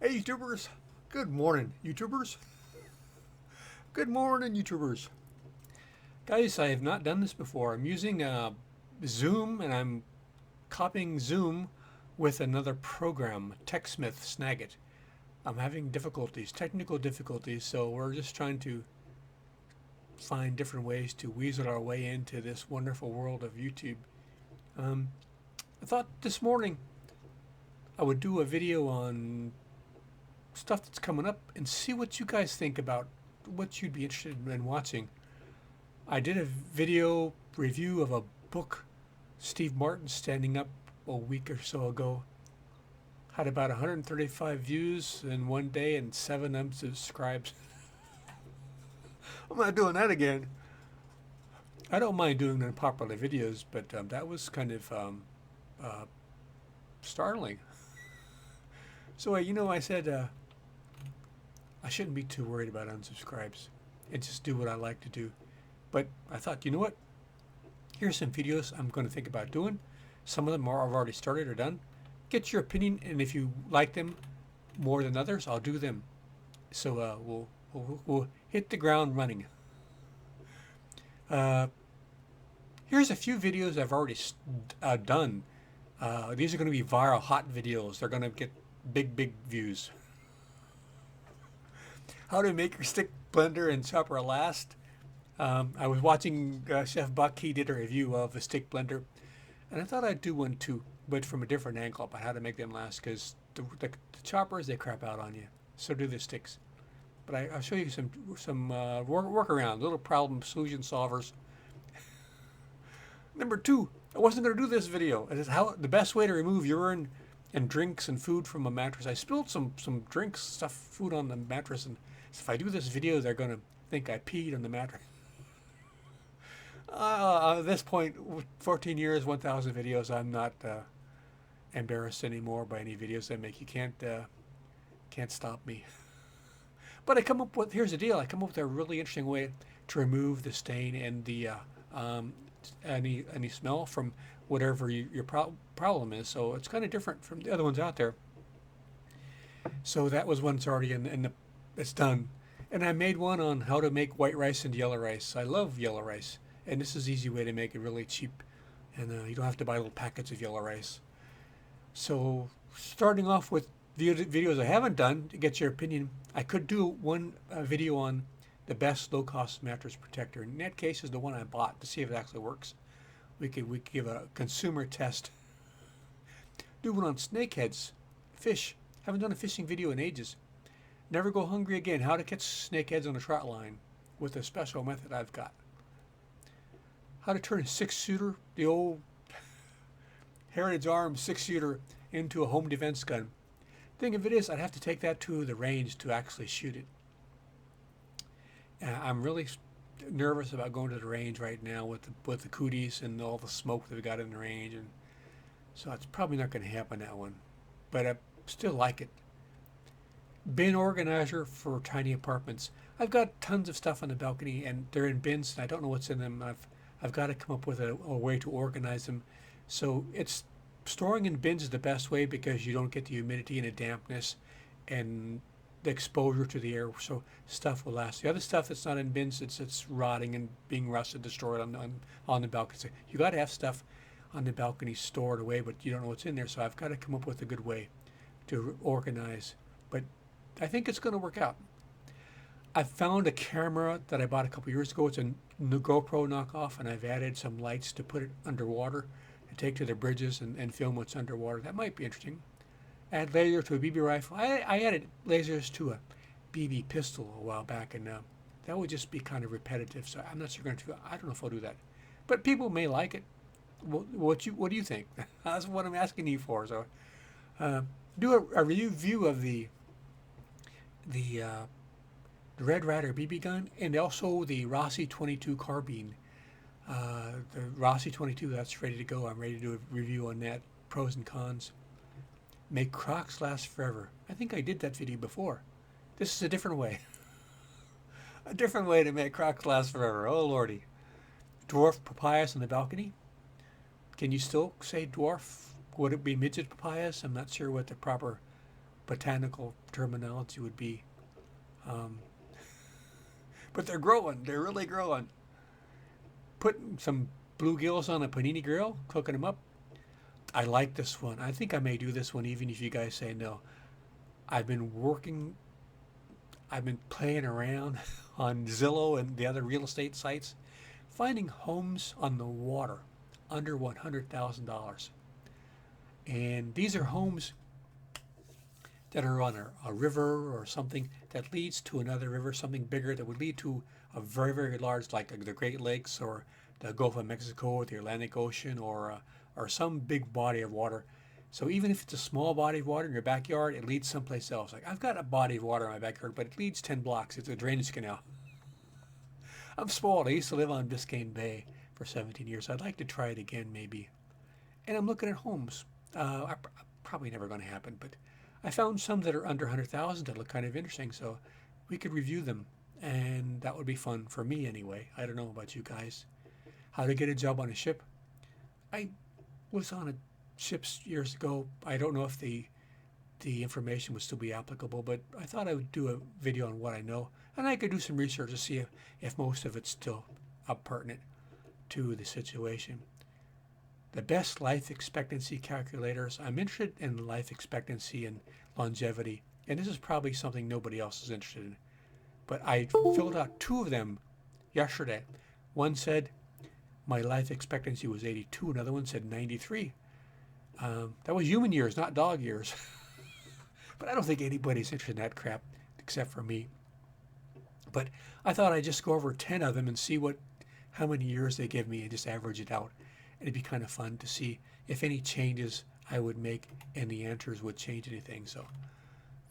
Hey YouTubers, good morning YouTubers. Good morning YouTubers. Guys, I have not done this before. I'm using Zoom and I'm copying Zoom with another program, TechSmith Snagit. I'm having difficulties, technical difficulties, so we're just trying to find different ways to weasel our way into this wonderful world of YouTube. I thought this morning I would do a video on stuff that's coming up and see what you guys think about what you'd be interested in watching. I did a video review of a book, Steve Martin Standing Up, a week or so ago. Had about 135 views in one day and 7 unsubscribes. I'm not doing that again. I don't mind doing unpopular videos, but that was kind of startling. So, I said I shouldn't be too worried about unsubscribes and just do what I like to do. But I thought, you know what? Here's some videos I'm going to think about doing. Some of them I've already started or done. Get your opinion, and if you like them more than others, I'll do them. So we'll hit the ground running. Here's a few videos I've already done. These are going to be viral, hot videos. They're going to get big views. How to make your stick blender and chopper last. I was watching Chef Buck. He did a review of a stick blender, and I thought I'd do one too, but from a different angle about how to make them last, because the choppers, they crap out on you. So do the sticks. But I'll show you some workarounds, little problem solution solvers. Number 2, I wasn't going to do this video. It is how the best way to remove urine and drinks and food from a mattress. I spilled some drinks, food on the mattress, and if I do this video, they're going to think I peed on the mattress. At this point, 14 years, 1,000 videos, I'm not embarrassed anymore by any videos I make. You can't stop me. But here's the deal. I come up with a really interesting way to remove the stain and the any smell from whatever your problem is. So it's kind of different from the other ones out there. So that was one that's already it's done. And I made one on how to make white rice and yellow rice. I love yellow rice, and this is an easy way to make it really cheap, and you don't have to buy little packets of yellow rice. So starting off with videos I haven't done to get your opinion, I could do one video on the best low-cost mattress protector. In that case, is the one I bought to see if it actually works. We could give a consumer test. Do one on snakeheads, fish. Haven't done a fishing video in ages. Never go hungry again. How to catch snakeheads on a trot line with a special method I've got. How to turn a 6-shooter, the old Heritage Arms 6-shooter, into a home defense gun. Thing of it is, I'd have to take that to the range to actually shoot it. I'm really nervous about going to the range right now with the cooties and all the smoke that we got in the range, and so it's probably not going to happen, that one. But I still like it. Bin organizer for tiny apartments. I've got tons of stuff on the balcony, and they're in bins, and I don't know what's in them. I've got to come up with a way to organize them. So storing in bins is the best way, because you don't get the humidity and the dampness and the exposure to the air, so stuff will last. The other stuff that's not in bins, it's rotting and being rusted, destroyed on the balcony. So you got to have stuff on the balcony stored away, but you don't know what's in there. So I've got to come up with a good way to organize. But I think it's going to work out. I found a camera that I bought a couple years ago. It's a GoPro knockoff, and I've added some lights to put it underwater and take to the bridges and film what's underwater. That might be interesting. Add laser to a BB rifle. I added lasers to a BB pistol a while back, and that would just be kind of repetitive. So I'm not sure going to. I don't know if I'll do that, but people may like it. What do you think? That's what I'm asking you for. So do a review of the Red Ryder BB gun, and also the Rossi 22 carbine. The Rossi 22, that's ready to go. I'm ready to do a review on that, pros and cons. Make Crocs last forever. I think I did that video before. This is a different way. A different way to make Crocs last forever. Oh lordy. Dwarf papayas on the balcony. Can you still say dwarf? Would it be midget papayas? I'm not sure what the proper botanical terminology would be. Um, but they're growing. They're really growing. Putting some bluegills on a panini grill, cooking them up. I like this one. I think I may do this one even if you guys say no. I've been working, I've been playing around on Zillow and the other real estate sites, finding homes on the water under $100,000. And these are homes that are on a river or something that leads to another river, something bigger that would lead to a very, very large, like the Great Lakes or the Gulf of Mexico or the Atlantic Ocean or some big body of water. So even if it's a small body of water in your backyard, it leads someplace else. Like I've got a body of water in my backyard, but it leads 10 blocks. It's a drainage canal. I'm spoiled. I used to live on Biscayne Bay for 17 years. I'd like to try it again maybe. And I'm looking at homes. Probably never going to happen, but I found some that are under 100,000 that look kind of interesting, so we could review them, and that would be fun for me anyway. I don't know about you guys. How to get a job on a ship? I was on a ship years ago. I don't know if the information would still be applicable, but I thought I would do a video on what I know, and I could do some research to see if most of it's still pertinent to the situation. The best life expectancy calculators. I'm interested in life expectancy and longevity, and this is probably something nobody else is interested in. But I filled out 2 of them yesterday. One said my life expectancy was 82. Another one said 93. That was human years, not dog years. But I don't think anybody's interested in that crap except for me. But I thought I'd just go over 10 of them and see how many years they give me and just average it out. It'd be kind of fun to see if any changes I would make and the answers would change anything. So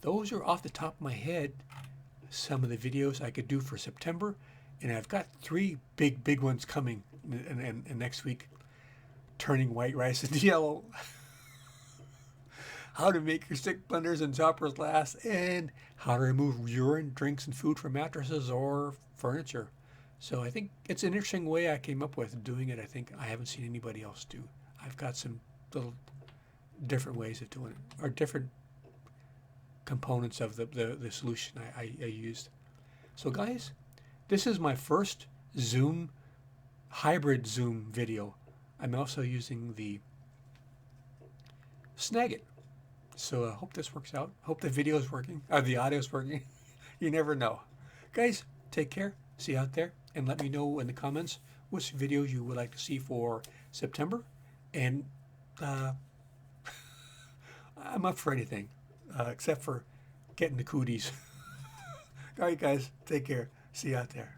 those are off the top of my head some of the videos I could do for September. And I've got 3 big ones coming and next week. Turning white rice into yellow. How to make your stick blenders and choppers last. And how to remove urine, drinks, and food from mattresses or furniture. So I think it's an interesting way I came up with doing it. I think I haven't seen anybody else do. I've got some little different ways of doing it, or different components of the solution I used. So guys, this is my first hybrid Zoom video. I'm also using the Snagit. So I hope this works out. Hope the video is working, or the audio is working. You never know. Guys, take care. See you out there. And let me know in the comments which videos you would like to see for September. And I'm up for anything except for getting the cooties. All right, guys, take care. See you out there.